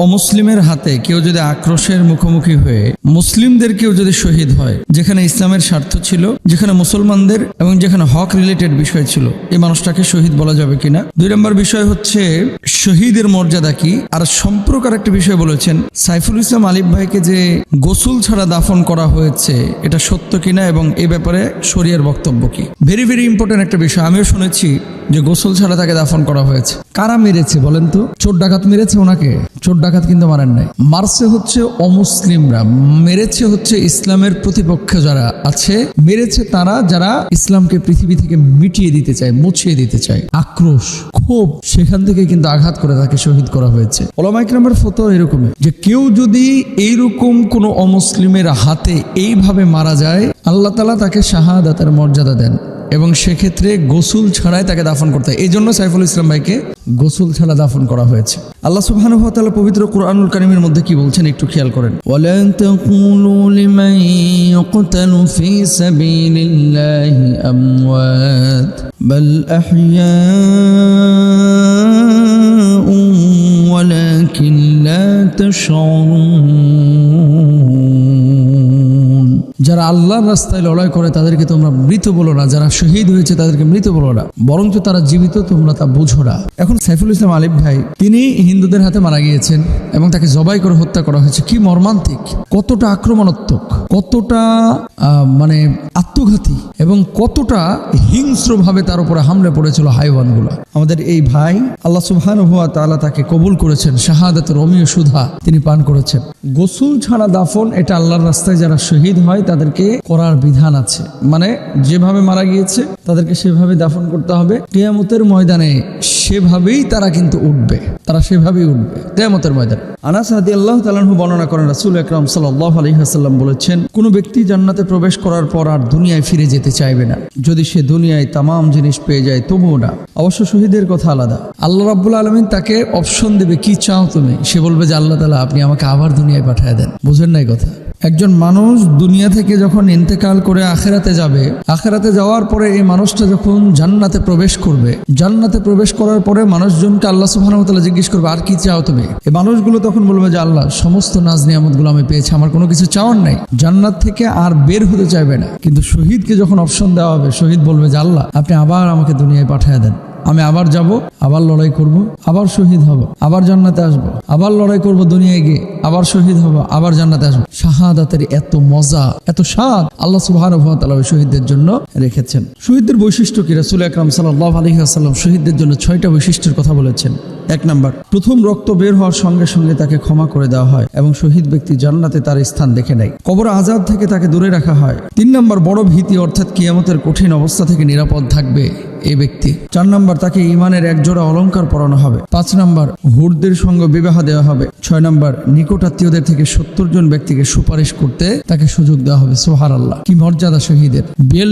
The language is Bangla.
অমুসলিমের হাতে কেউ যদি আক্রোশের মুখোমুখি হয়ে মুসলিমদের কেউ যদি শহীদ হয়, যেখানে ইসলামের স্বার্থ ছিল, যেখানে মুসলমানদের এবং যেখানে হক রিলেটেড বিষয় ছিল, এই মানুষটাকে শহীদ বলা যাবে কিনা। 2 নম্বর বিষয় হচ্ছে শহীদের মর্যাদা কি। আর সম্পর্কের একটা বিষয় বলেছেন, সাইফুল ইসলাম আলিফ ভাইকে যে গোসল ছাড়া দাফন করা হয়েছে এটা সত্য কিনা এবং এ ব্যাপারে শরীয়তের বক্তব্য কি। ভেরি ভেরি ইম্পর্টেন্ট একটা বিষয়। আমিও শুনেছি যে গোসল ছাড়া তাকে দাফন করা হয়েছে। কারা মেরেছে বলেন তো? চোর ডাকাত মেরেছে ওনাকে? চোর ডাকাত কিন্তু মারেন নাই। মারছে হচ্ছে অমুসলিমরা, মেরেছে হচ্ছে ইসলামের প্রতিপক্ষ যারা আছে, মেরেছে তারা যারা ইসলামকে পৃথিবী থেকে মিটিয়ে দিতে চায়, মুছিয়ে দিতে চায়। আক্রোশ, ক্ষোভ, সেখান থেকে কিন্তু আঘাত করে তাকে শহীদ করা হয়েছে। ওলামা ইকরামের ফতোয়া এরকমই যে কেউ যদি এইরকম কোন অমুসলিমের হাতে এইভাবে মারা যায়, আল্লাহ তাআলা তাকে শাহাদাতের মর্যাদা দেন এবং সেক্ষেত্রে গোসল ছাড়াই তাকে দাফন করতে হয়। এই জন্য সাইফুল ইসলাম ভাইকে গোসল ছাড়া দাফন করা হয়েছে। আল্লাহ সুবহানাহু ওয়া তাআলা পবিত্র কুরআনুল কারীমের মধ্যে কি বলছেন একটু খেয়াল করেন। ওয়ালা তাকুলু লিমান ইয়াকতালু ফি সাবিলিল্লাহি আমওয়াত বাল আহইয়াউ ওয়ালাকিন লা তাশউরুন। যারা আল্লাহর রাস্তায় লড়াই করে তাদেরকে তোমরা মৃত বলো না, যারা শহীদ হয়েছে তাদেরকে মৃত বলো না, বরঞ্চ তারা জীবিত, তোমরা তা বুঝো না। এখন সাইফুল ইসলাম আলিফ ভাই তিনি হিন্দুদের হাতে মারা গিয়েছেন এবং তাকে জবাই করে হত্যা করা হয়েছে। কি মর্মান্তিক, কতটা আক্রমণাত্মক, কতটা মানে আত্মঘাতী এবং কতটা হিংস্রভাবে তার উপরে হামলে পড়েছিল হাইওয়ানগুলো। আমাদের এই ভাই আল্লাহ সুবহানাহু ওয়া তাআলা তাকে কবুল করেছেন, শাহাদাতের অমীয় সুধা তিনি পান করেছেন। গোসল ছাড়া দাফন এটা আল্লাহর রাস্তায় যারা শহীদ হয় তাদেরকে করার বিধান আছে, মানে যেভাবে মারা গিয়েছে তাদেরকে সেভাবে দাফন করতে হবে। কিয়ামতের ময়দানে সেভাবেই তারা কিন্তু উঠবে, তারা সেভাবেই উঠবে কিয়ামতের ময়দানে। আনাস রাদিয়াল্লাহু তাআলা আনহু বর্ণনা করেন, রাসূল আকরাম সাল্লাল্লাহু আলাইহি ওয়াসাল্লাম বলেছেন, কোন ব্যক্তি জান্নাতে প্রবেশ করার পর আর দুনিয়ায় ফিরে যেতে চাইবে না। যদি সে দুনিয়ায় তামাম জিনিস পেয়ে যায় তবুও না। অবশ্য শহীদের কথা আলাদা। আল্লাহ রাব্বুল আলামিন তাকে অপশন দেবে, কি চাও তুমি? সে বলবে যে আল্লাহ তাআলা আপনি আমাকে আবার দুনিয়ায় পাঠিয়ে দেন। বুঝেন নাই কথা? একজন মানুষ দুনিয়া থেকে যখন ইন্তেকাল করে আখিরাতে যাবে, আখিরাতে যাওয়ার পরে এই মানুষটা যখন জান্নাতে প্রবেশ করবে, জান্নাতে প্রবেশ করার পরে মানুষজনকে আল্লাহ সুবহানাহু ওয়া তাআলা জিজ্ঞেস করবে আর কি চাও তুমি? এই মানুষগুলো তখন বলবে যে আল্লাহ সমস্ত নাজ নিয়ামতগুলো আমি পেয়েছি, আমার কোনো কিছু চাওয়ার নাই। জান্নাত থেকে আর বের হতে চাইবে না। কিন্তু শহীদকে যখন অপশন দেওয়া হবে, শহীদ বলবে যে আল্লাহ আপনি আবার আমাকে দুনিয়ায় পাঠিয়ে দেন, আমি আবার যাব, আবার লড়াই করব, আবার শহীদ হব, আবার জান্নাতে আসব, আবার লড়াই করব দুনিয়ায় গিয়ে, আবার শহীদ হব, আবার জান্নাতে আসব। শাহাদাতের এত মজা, এত স্বাদ আল্লাহ সুবহানাহু ওয়া তাআলা শহীদদের জন্য রেখেছেন। শহীদদের বৈশিষ্ট্য কি? রাসূল আকরাম সাল্লাল্লাহু আলাইহি ওয়াসাল্লাম শহীদদের জন্য 6টা বৈশিষ্ট্যের কথা বলেছেন। 1 নাম্বার, প্রথম রক্ত বের হওয়ার সঙ্গে সঙ্গে তাকে ক্ষমা করে দেওয়া হয় এবং শহীদ ব্যক্তি জান্নাতে তার স্থান দেখে নেয়। কবর আযাব থেকে তাকে দূরে রাখা হয়। 3 নাম্বার, বড় ভীতি অর্থাৎ কিয়ামতের কঠিন অবস্থা থেকে নিরাপদ থাকবে এই ব্যক্তি। 4 নাম্বার, তাকে ঈমানের এক জোড়া অলংকার পরানো হবে। 5 নাম্বার, হুরদের সঙ্গে বিবাহ দেওয়া হবে। 6 নাম্বার, নিকট আত্মীয়দের থেকে 70 জন ব্যক্তিকে সুপারিশ করতে তাকে সুযোগ দেওয়া হবে। সুবহানাল্লাহ, কি মর্যাদা শহীদের!